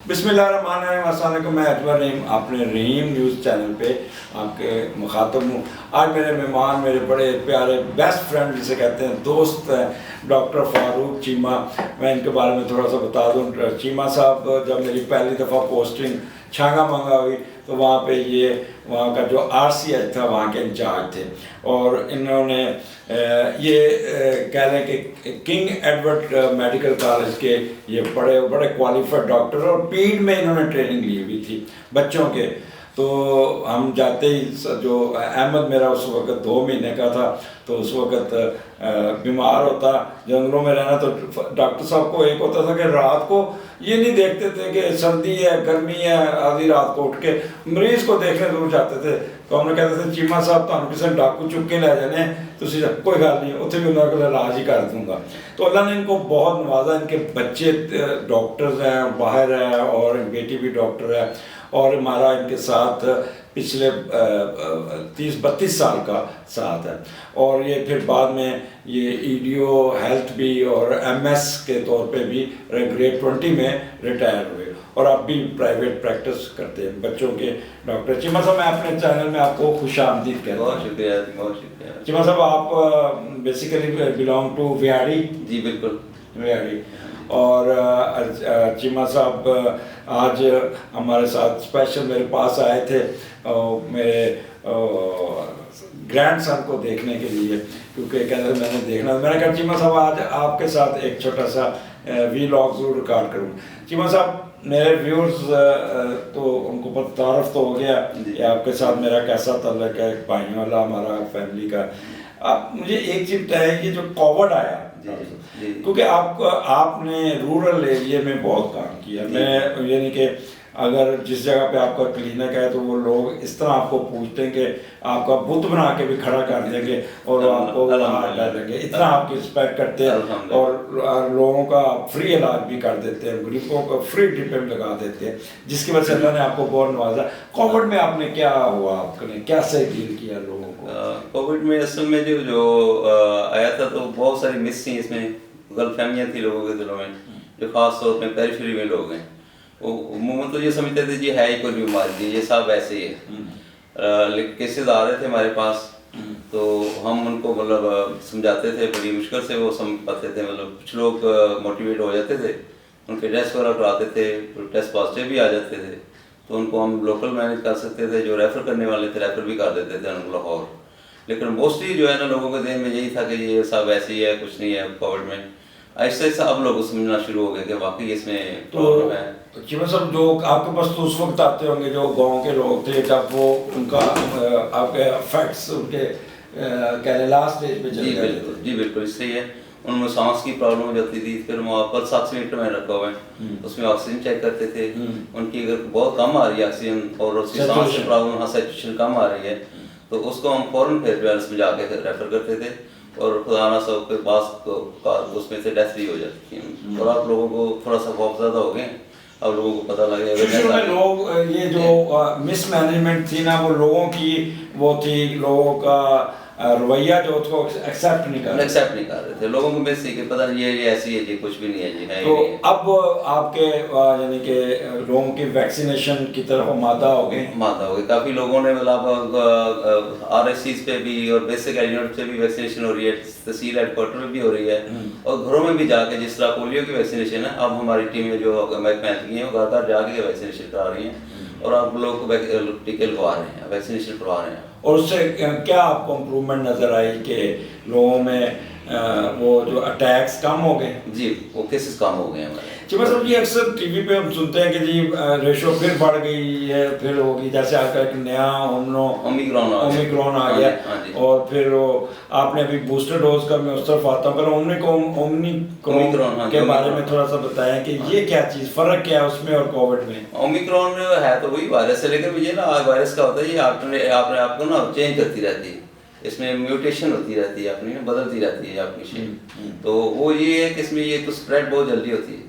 बिस्मिल्लाहिर्रहमानिर्रहीम, अस्सलाम वालेकुम। मैं अकबर रहीम अपने रहीम न्यूज़ चैनल पे आपके मुखातब हूँ। आज मेरे मेहमान मेरे बड़े प्यारे बेस्ट फ्रेंड जिसे कहते हैं दोस्त हैं, डॉक्टर फारूक चीमा। मैं इनके बारे में थोड़ा सा बता दूँ। चीमा साहब जब मेरी पहली दफ़ा पोस्टिंग छांगा मांगा हुई तो वहाँ पे ये वहाँ का जो RCH था वहाँ के इंचार्ज थे और इन्होंने कह लें कि किंग एडवर्ड मेडिकल कॉलेज के ये बड़े बड़े क्वालिफाइड डॉक्टर और पीड में इन्होंने ट्रेनिंग ली हुई थी बच्चों के। तो हम जाते ही जो अहमद मेरा उस वक्त 2 महीने का था तो उस वक्त बीमार होता, जंगलों में रहना, तो डॉक्टर साहब को एक होता था कि रात को ये नहीं देखते थे कि सर्दी है गर्मी है, आधी रात को उठ के मरीज को देखने जरूर जाते थे। तो हमने कहते थे चीमा साहब तो किसी डाकू चुप के लै जाने, तुम कोई गल नहीं उत्थे भी उन्होंने इलाज ही कर दूंगा। तो अल्लाह ने इनको बहुत नवाजा। इनके बच्चे डॉक्टर्स हैं, बाहर है, और बेटी भी डॉक्टर है और हमारा इनके साथ पिछले 30-32 साल का साथ है। और ये फिर बाद में ये EDO हेल्थ भी और MS के तौर पे भी ग्रेड 20 में रिटायर हुए और अब भी प्राइवेट प्रैक्टिस करते हैं बच्चों के डॉक्टर। चीमा साहब, मैं अपने चैनल में आपको खुशामदीद कहता हूँ। बहुत शुक्रिया, बहुत शुक्रिया। चीमा साहब, आप बेसिकली बिलोंग टू विहाड़ी? जी बिल्कुल, विहाड़ी। और चीमा साहब आज हमारे साथ स्पेशल मेरे पास आए थे मेरे ग्रैंड सन को देखने के लिए, क्योंकि कहते मैंने देखना। मैंने कहा चीमा साहब आज आपके साथ एक छोटा सा वीलॉग ज़रूर रिकॉर्ड करूँ। चीमा साहब, मेरे व्यूअर्स तो उनको तारफ़ तो हो गया कि आपके साथ मेरा कैसा तल्लक है, भाइयों वाला हमारा फैमिली का। आप मुझे एक चीज़ बताएं कि जो कोविड आया, क्योंकि आपने रूरल एरिया में बहुत काम किया। मैं यानी कि अगर जिस जगह पे आपका क्लिनिक है तो वो लोग इस तरह आपको पूछते हैं कि आपका बुत बना के भी खड़ा कर देंगे और आपको वहाँ डाल देंगे, इतना आपकी रिस्पेक्ट करते हैं और लोगों का फ्री इलाज भी कर देते हैं, गरीबों को फ्री ट्रीटमेंट लगा देते हैं, जिसकी वजह से अल्लाह ने आपको बहुत नवाजा। कोविड में आपने क्या हुआ, आपने कैसे डील किया लोगों को? कोविड में असल में जो आया था तो बहुत सारी मिस थी, इसमें गलतफहमियाँ थी लोगों के दिलों में, जो खास तौर पर पेरिफेरी में लोग हैं वो उमूमन तो ये समझते थे जी है ही कोई बीमारी, ये सब ऐसे ही है। लेकिन केसेस आ रहे थे हमारे पास तो हम उनको मतलब समझाते थे, बड़ी मुश्किल से वो समझ पाते थे। मतलब कुछ लोग मोटिवेट हो जाते थे, उनके टेस्ट वगैरह कराते थे, तो टेस्ट पॉजिटिव भी आ जाते थे तो उनको हम लोकल मैनेज कर सकते थे। जो रेफ़र करने वाले थे रेफ़र भी कर देते थे उनको लाहौर। लेकिन मोस्टली जो है ना लोगों के जहन में यही था कि ये सब ऐसे ही है, कुछ नहीं है कोविड में। ऐसे ऐसे अब लोग समझना शुरू हो गए कि वाकई इसमें प्रॉब्लम है। तो चीमा साहब, जो आपके पास तो उस वक्त आते होंगे जो गांव के लोग थे, जब वो उनका आपके फैक्ट्स उनके कह लास्ट स्टेज पे चले गए? जी बिल्कुल सही है। उनमें सांस की प्रॉब्लम हो जाती थी, फिर वहाँ पर 7 मीटर में रखा हुआ है, उसमें ऑक्सीजन चेक करते थे। उनकी अगर बहुत कम आ रही है ऑक्सीजन और उसकी सांस की प्रॉब्लम, हाँ सैचुरेशन कम आ रही है, तो उसको हम फौरन फिर में जाके रेफर करते थे और खुदा ना सब के पास उसमें से डेथ भी हो जाती थी। और आप लोगों को थोड़ा सा खौफ ज़्यादा हो गए, अब लोगों को पता लगे लोग ये जो मिसमैनेजमेंट थी ना, वो लोगों की वो थी, लोगों का रवैया जो उसको एक्सेप्ट नहीं कर रहे थे। लोगों को बेसिक कि पता नहीं ये ऐसी है जी, कुछ भी नहीं है जी, है तो अब आपके यानी कि लोगों की वैक्सीनेशन की तरफ मादा हो गए। काफ़ी लोगों ने मतलब RSCs पे भी और बेसिक एलिमेंट पे भी वैक्सीनेशन हो रही है, तहसील हेडक्वार्टर में भी हो रही है और घरों में भी जाके, जिस तरह पोलियो की वैक्सीनेशन है, अब हमारी टीम में जो महकमे की हैं वो घर घर जाके वैक्सीनेशन करा रही हैं और आप लोगों को टीके लगवा रहे हैं, वैक्सीनेशन करवा रहे हैं। और उससे क्या आपको इम्प्रूवमेंट नज़र आई कि लोगों में वो जो अटैक्स कम हो गए? जी, वो केसेस कम हो गए हमारे। चीमा साहब जी, अक्सर टीवी पे हम सुनते हैं कि जी रेशो फिर बढ़ गई है, फिर होगी, जैसे आजकल एक नया ओमिक्रॉन आ गया और फिर वो आपने अभी बूस्टर डोज का, मैं उस तरफ आता हूँ, पर ओमिक्रॉन के बारे में थोड़ा सा बताएं कि ये क्या चीज़, फ़र्क क्या है उसमें और कोविड में? ओमिक्रॉन है तो वही वायरस है, लेकिन मुझे ना वायरस का होता है ये अपने आपको ना चेंज करती रहती है, इसमें म्यूटेशन होती रहती है, अपनी बदलती रहती है आपकी शेप। तो वो ये है कि इसमें ये तो स्प्रेड बहुत जल्दी होती है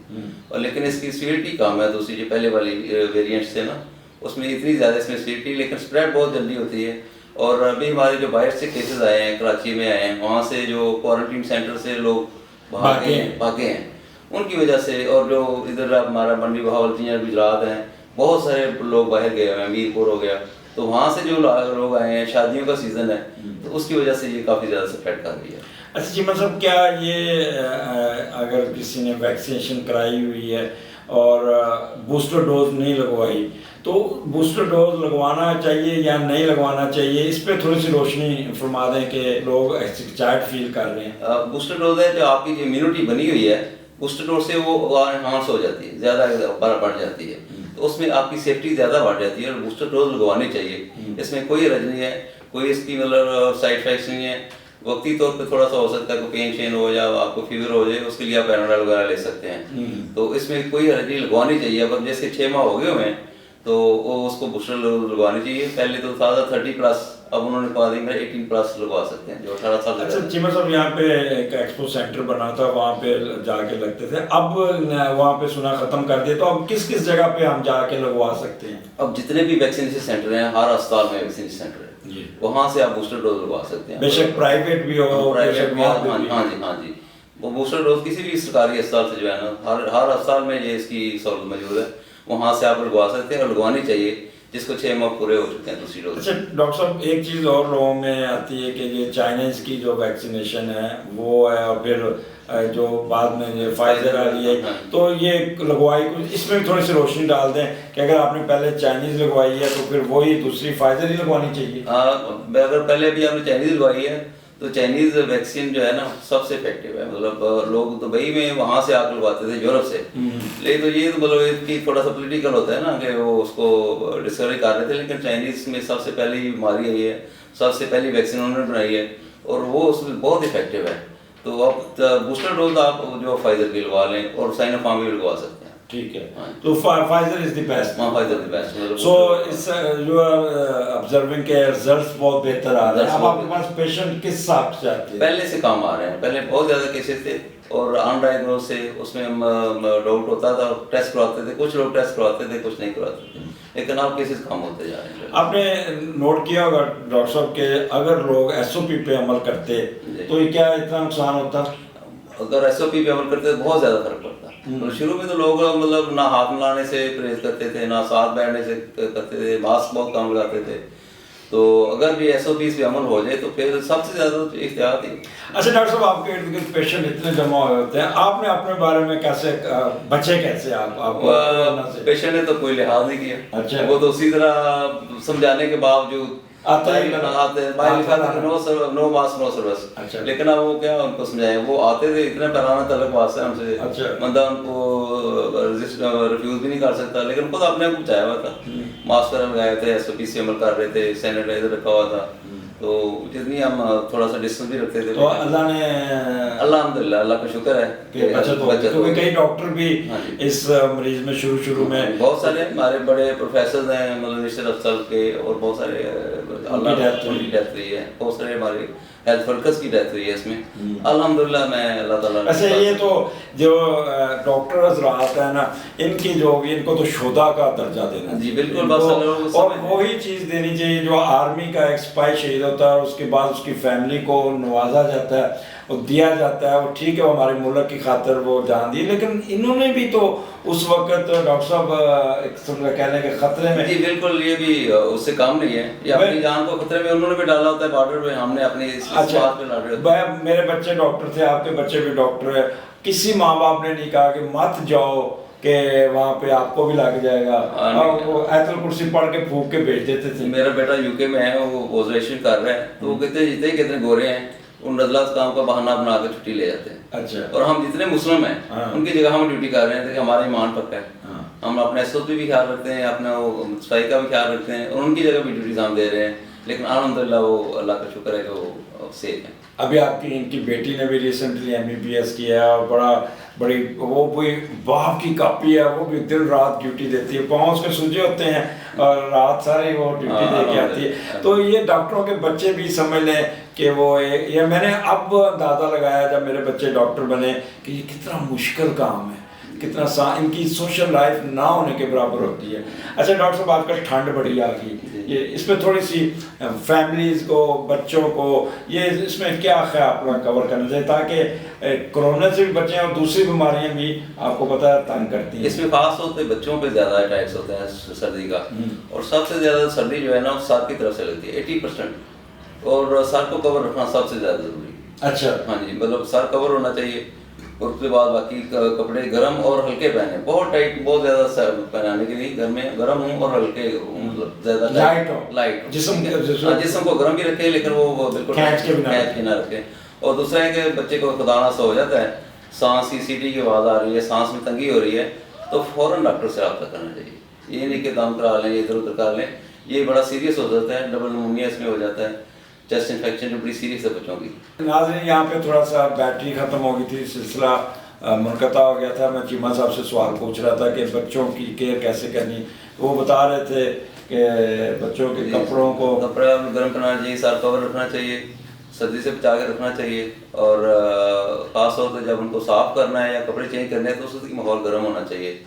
और लेकिन इसकी सीवियरिटी कम है। दूसरी जो पहले वाली वेरिएंट्स थे ना, उसमें इतनी ज़्यादा इसमें सीवियरिटी, लेकिन स्प्रेड बहुत जल्दी होती है। और अभी हमारे जो बाहर से केसेस आए हैं, कराची में आए हैं, वहाँ से जो क्वारंटीन सेंटर से लोग भागे हैं उनकी वजह से, और जो इधर हमारा मंडी बहावलपीर गुजरात हैं, बहुत सारे लोग बाहर गए हुए हैं, मीरपुर हो गया, तो वहाँ से जो लोग आए हैं, शादियों का सीज़न है, तो उसकी वजह से ये काफ़ी ज़्यादा स्प्रेड कर रही है। अच्छा जी, मतलब क्या ये अगर किसी ने वैक्सीनेशन कराई हुई है और बूस्टर डोज नहीं लगवाई, तो बूस्टर डोज लगवाना चाहिए या नहीं लगवाना चाहिए, इस पे थोड़ी सी रोशनी फरमा दें कि लोग एक्साइटेड फील कर रहे हैं। बूस्टर डोज है जो आपकी जो इम्यूनिटी बनी हुई है, बूस्टर डोज से वो एनहांस हो जाती है, ज़्यादा बढ़ जाती है, तो उसमें आपकी सेफ्टी ज़्यादा बढ़ जाती है, और बूस्टर डोज लगवानी चाहिए। इसमें कोई हर्ज नहीं है, कोई इसकी मतलब साइड इफेक्ट्स नहीं है। वक्ती तौर पे थोड़ा सा हो सकता है, कोई पेन शेन हो या आपको फीवर हो जाए, उसके लिए आप पैराडाल वगैरह ले सकते हैं, तो इसमें कोई हर्ज नहीं, लगवानी चाहिए। अब जैसे 6 माह हो गए हुए हैं, तो वो उसको बूस्टर लगवानी चाहिए। पहले तो था 30+, अब उन्होंने कहा दी मेरे 18+ लगवा सकते हैं, जो 18 साल। अच्छा चीमा साहब, यहाँ पे एक एक्सपो सेंटर बना था, वहाँ पे जाके लगते थे, अब वहाँ पे सुना खत्म कर दिया, तो अब किस किस जगह पे हम जाके लगवा सकते हैं? अब जितने भी वैक्सीनेशन सेंटर हैं, हर अस्पताल में वैक्सीनेशन सेंटर है, वहाँ से आप बूस्टर डोज लगवा सकते हैं। बेशक प्राइवेट भी हो, प्राइवेट भी, हाँ हाँ जी, वो बूस्टर डोज किसी भी सरकारी अस्पताल से जो है ना, हर अस्पताल में ये इसकी सहूलत मौजूद है, वहाँ से आप लगवा सकते हैं, और लगवानी चाहिए जिसको 6 माह पूरे हो चुके हैं दूसरी डोज। अच्छा डॉक्टर साहब, एक चीज़ और लोगों में आती है कि ये चाइनीज़ की जो वैक्सीनेशन है वो है, और फिर जो बाद में ये फाइजर आ रही है, तो ये लगवाई कुछ, इसमें भी थोड़ी सी रोशनी डाल दें कि अगर आपने पहले चाइनीज़ लगवाई है तो फिर वही दूसरी फाइजर ही लगवानी चाहिए। अगर पहले भी आपने चाइनीज़ लगवाई है, तो चाइनीज़ वैक्सीन जो है ना सबसे इफेक्टिव है। मतलब लोग दुबई में वहाँ से आकर लगवाते थे, यूरोप से, लेकिन तो ये तो मतलब इसकी थोड़ा सा पॉलिटिकल होता है ना कि वो उसको डिस्कवरी कर रहे थे, लेकिन चाइनीज़ में सबसे पहली बीमारी आई है, सबसे पहली वैक्सीन उन्होंने बनाई है, और वो उसमें बहुत इफेक्टिव है। तो अब बूस्टर डोज आप जो फाइजर की लगवा लें, और साइनोफार्म भी लगवा सकते हैं। ठीक है, तो फाइजर इज द बेस्ट। हाँ, फाइजर द बेस्ट। सो इस यू आर ऑब्जर्विंग के रिजल्ट्स बहुत बेहतर आ रहे हैं। अब आपके पास पेशेंट किस हिसाब से आते हैं? पहले से कम आ रहे हैं, पहले बहुत ज़्यादा केसेस थे, और अनडायग्नोज से उसमें डाउट होता था, टेस्ट करवाते थे, कुछ लोग टेस्ट करवाते थे, कुछ नहीं करवाते थे, लेकिन अब केसेस कम होते जा रहे हैं। आपने नोट किया होगा डॉक्टर साहब के अगर लोग एसओपी पे अमल करते तो ये क्या इतना नुकसान होता? अगर एसओपी पे अमल करते तो बहुत ज़्यादा फर्क पड़ता। तो शुरू में तो लोग मतलब ना हाथ मिलाने से परहेज करते थे, ना साथ बैठने से करते थे, मास्क बहुत कम लगाते थे। तो अगर भी एसओपी पे अमल हो जाए तो फिर सबसे ज़्यादा तो एहतियात ही। अच्छा डॉक्टर साहब, आपके इर्द गिर्द पेशेंट इतने जमा हुए होते हैं, आपने अपने बारे में कैसे बचे, कैसे आप पेशेंट ने तो कोई लिहाज नहीं किया। अच्छा, वो तो उसी तरह समझाने के बावजूद आते हैं, नो मास्क नो सर्विस। अच्छा, लेकिन अब वो क्या उनको समझाएं, वो आते थे, इतने पुराना तलक वास्ते हमसे। अच्छा, बंदा उनको रिफ्यूज भी नहीं कर सकता, लेकिन खुद अपने को बचाया हुआ था, मास्क लगाए थे, एसओपी से अमल कर रहे थे, सैनिटाइजर रखा हुआ था, तो जितनी हम थोड़ा सा डिस्टेंस भी रखते थे। तो अल्लाह ने अल्हम्दुलिल्लाह, अल्लाह का शुक्र है कि बचत हो, क्योंकि कई डॉक्टर भी इस मरीज में शुरू में बहुत सारे हमारे बड़े प्रोफेसर हैं, मतलब निश्चित अफसर के, और बहुत सारे उनकी डेथ हुई है, बहुत सारे हमारे हेल्थ वर्कर्स की डेथ हुई है इसमें। अल्हम्दुलिल्लाह, मैं अल्लाह ताला। अच्छा, ये तो जो डॉक्टर हज़रात है ना, इनकी जो होगी, इनको तो शोधा का दर्जा देना जी बिल्कुल, बस और वही चीज़ देनी चाहिए जो आर्मी का एक सिपाही शहीद होता है, उसके बाद उसकी फैमिली को नवाजा जाता है और दिया जाता है, वो ठीक है, वो हमारे मुल्क की खातिर वो जान दी, लेकिन इन्होंने भी तो उस वक्त डॉक्टर साहब एक समझ कहने के खतरे में। जी बिल्कुल, ये भी उससे कम नहीं है, ये अपनी जान को खतरे में उन्होंने भी डाला होता है बॉर्डर पे, हमने अपनी इस बात पे लड़ रहे हैं। मेरे बच्चे डॉक्टर थे, आपके बच्चे भी डॉक्टर है, किसी माँ बाप ने नहीं कहा कि मत जाओ कि वहाँ पे आपको भी लग जाएगा, और वो आयतुल कुर्सी पढ़ के फूंक के भेज देते थे। मेरा बेटा यूके में है, वो ऑब्जर्वेशन कर रहा है, तो वो कहते हैं जितने कितने गोरे हैं उन रजला काम का बहाना बना के छुट्टी ले जाते हैं। अच्छा, और हम जितने मुस्लिम हैं उनकी जगह हम ड्यूटी कर रहे हैं, कि हमारा ईमान पक्का है, हम अपने एसओपी भी ख्याल रखते हैं, अपना वो सफाई का भी ख्याल रखते हैं, और उनकी जगह भी ड्यूटीज हम दे रहे हैं, लेकिन अल्हम्दुलिल्लाह वो अल्लाह का शुक्र है कि वो सेफ है। अभी आपकी इनकी बेटी ने भी रिसेंटली एमबीबीएस किया है, और बड़ी वो भी बाप की कॉपी है, वो भी दिन रात ड्यूटी देती है, पाँव उसके सूजे होते हैं और रात सारी वो ड्यूटी दे के आती है। तो ये डॉक्टरों के बच्चे भी समझ लें कि वो ये मैंने अब अंदाज़ा लगाया जब मेरे बच्चे डॉक्टर बने कि ये कितना मुश्किल काम है, कितना इनकी सोशल लाइफ ना होने के बराबर होती है। अच्छा डॉक्टर साहब, आजकल ठंड बड़ी आ गई, ये इसमें थोड़ी सी फैमिलीज़ को, बच्चों को, ये इसमें क्या ख्याल अपना कवर करना चाहिए ताकि कोरोना से भी बचें और दूसरी बीमारियां भी आपको पता है तंग करती हैं? इसमें खास तौर पे बच्चों पे ज़्यादा अटैक्स होते हैं सर्दी का, और सबसे ज़्यादा सर्दी जो है ना सर की तरफ से लगती है 80%, और सर को कवर रखना सबसे ज़्यादा ज़रूरी है। अच्छा, हाँ जी, मतलब सर कवर होना चाहिए, और उसके बाद बाकी कपड़े गर्म और हल्के पहने, बहुत टाइट बहुत ज़्यादा सर पहनाने के लिए घर में गर्म हूँ और हल्के मतलब ज़्यादा लाइट जिस्म को गर्म भी रखे, लेकिन वो बिल्कुल खींच के ना रखे। और दूसरा है कि बच्चे को खुदा सा हो जाता है, सांस की सीटी की आवाज़ आ रही है, सांस में तंगी हो रही है, तो फ़ौरन डॉक्टर से रब्ता करना चाहिए। ये नहीं कि दम करा लें, इधर उधर कर लें, ये बड़ा सीरियस हो जाता है, डबल निमोनिया इसमें हो जाता है, चेस्ट इन्फेक्शन जो बड़ी सीरियस है बच्चों की। नाज़रीन, यहाँ पे थोड़ा सा बैटरी ख़त्म हो गई थी, सिलसिला मुनक़ता हो गया था। मैं चीमा साहब से सवाल पूछ रहा था कि बच्चों की केयर कैसे करनी, वो बता रहे थे कि बच्चों के कपड़ों को कपड़ा गर्म करना चाहिए, सर कवर रखना चाहिए, सर्दी से बचा के रखना चाहिए, और ख़ास तौर पर जब उनको साफ़ करना है या कपड़े चेंज करने हैं तो उसकी माहौल गर्म होना चाहिए।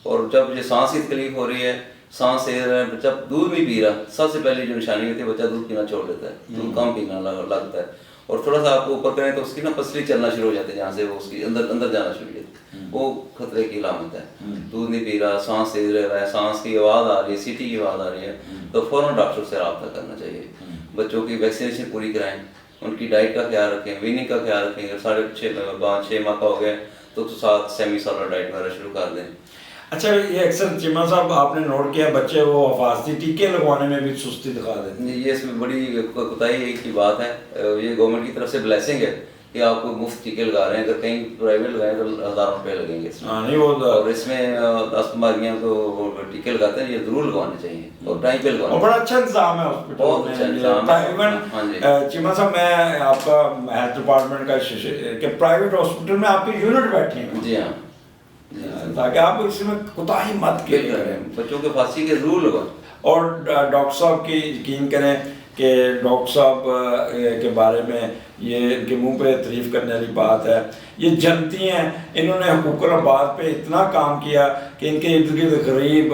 और जब ये सांस की तकलीफ हो रही है, सांस ले रहा है, बच्चा दूध नहीं पी रहा, सबसे पहले जो निशानी होती है बच्चा दूध पीना छोड़ देता है, दूध कम पीना लगता है, और थोड़ा सा आपको ऊपर करें तो उसकी ना पसली चलना शुरू हो जाती है, जहाँ से वो उसकी अंदर जाना शुरू हो जाती है, वो खतरे की अलामत है। दूध नहीं पी रहा, सांस तेज रह रहा है, सांस की आवाज़ आ रही है, सीटी की आवाज़ आ रही है, तो फ़ौरन डॉक्टर से रब्ता करना चाहिए। बच्चों की वैक्सीनेशन पूरी कराएं, उनकी डाइट का ख्याल रखें, वीनिंग का ख्याल रखें। अगर 6.5 माह का हो गया तो 7 सेमी सॉलिड डाइट वगैरह शुरू कर दें। अच्छा, ये अक्सर चिमा साहब आपने नोट किया, बच्चे वो हिफाजती टीके लगवाने में भी सुस्ती दिखा देते हैं। ये इसमें बड़ी कोताही की बात है, ये गवर्नमेंट की तरफ से ब्लेसिंग है कि आपको मुफ्त टीके लगा रहे हैं। अगर कहीं प्राइवेट लगाएं तो हज़ारों रुपये लगेंगे इसमें। हाँ, नहीं वो और इसमें 10 बीमारियां को टीके लगाते हैं, ये जरूर लगवाने चाहिए और टाइम पे लगवाने। और बड़ा अच्छा इंतजाम है हॉस्पिटल बहुत अच्छा इंतजाम है। इवन चिमा साहब, मैं आपका हेल्थ डिपार्टमेंट का कि प्राइवेट हॉस्पिटल में आपके यूनिट बैठे हैं। जी हाँ, ताकि आप इसमें कोताही मत करें, बच्चों के फांसी के जरूर लगवाएं। और डॉक्टर साहब की यकीन करें कि डॉक्टर साहब के बारे में ये इनके मुंह पे तारीफ करने वाली बात है, ये जनती हैं, इन्होंने हुकूक आबाद पे इतना काम किया कि इनके इर्द गिर्द गरीब,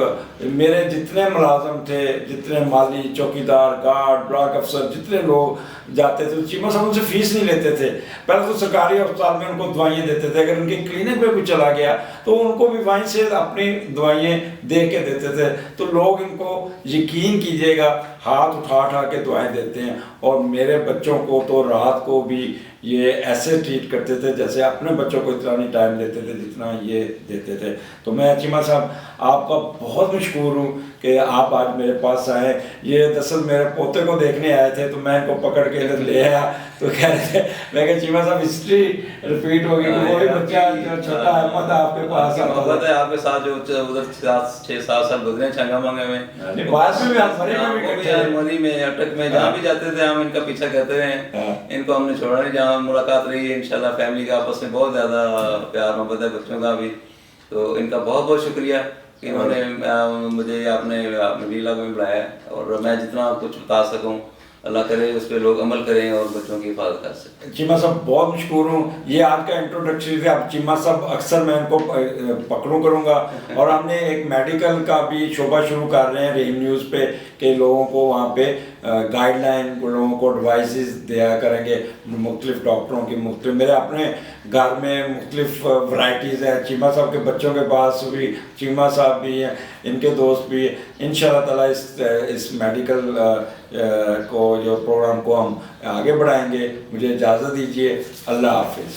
मेरे जितने मुलाजम थे, जितने माली, चौकीदार, गार्ड, ब्लॉक अफसर, जितने लोग जाते थे, चीमा साहब उनसे फीस नहीं लेते थे। पहले तो सरकारी अस्पताल में उनको दवाइयाँ देते थे, अगर उनके क्लिनिक पे भी चला गया तो उनको भी वहीं से अपनी दवाइयाँ दे के देते थे। तो लोग इनको यकीन कीजिएगा हाथ उठा के दवाएँ देते हैं। और मेरे बच्चों को तो रात को भी ये ऐसे ट्रीट करते थे जैसे अपने बच्चों को इतना नहीं टाइम देते थे जितना ये देते थे। तो मैं चीमा साहब आपका बहुत मशहूर हूँ कि आप आज मेरे पास आए। ये दरअसल मेरे पोते को देखने आए थे तो मैं इनको पकड़ के इधर ले आया, तो कह रहे थे, मैं कहा चीमा साहब हिस्ट्री रिपीट होगी, वो भी बच्चा जो छोटा अहमद आपके पास आता है, आपके साथ जो उधर 6-7 साल गुजरे छंगामंगा में, बाद में भी हारमोनी में, अटक में, जहाँ भी जाते थे हम इनका पीछा करते रहे। इनको हमने छोड़ा नहीं, जहाँ मुलाकात रही है इंशाल्लाह फैमिली का आपस में बहुत ज़्यादा प्यार मोहब्बत है, बच्चों का भी। तो इनका बहुत बहुत शुक्रिया कि इन्होंने मुझे अपने लीला में बुलाया, और मैं जितना कुछ बता सकूँ अल्लाह करे उस पर लोग अमल करें और बच्चों की हिफाजत कर सकें। चीमा साहब बहुत मशहूर हूँ, ये आपका इंट्रोडक्शन थे। अब चीमा साहब अक्सर मैं इनको पकड़ूँ करूँगा, और हमने एक मेडिकल का भी शोबा शुरू कर रहे हैं रहीम न्यूज़ पे कि लोगों को वहाँ पे गाइडलाइन, लोगों को एडवाइसेस दिया करेंगे मुख्तलिफ डॉक्टरों की। मुख्तलिफ मेरे अपने घर में मुख्तलिफ वैराइटीज़ हैं। चीमा साहब के बच्चों के पास भी चीमा साहब भी हैं, इनके दोस्त भी हैं। इंशाल्लाह ताला इस मेडिकल को जो प्रोग्राम को हम आगे बढ़ाएंगे। मुझे इजाज़त दीजिए, अल्लाह हाफिज़।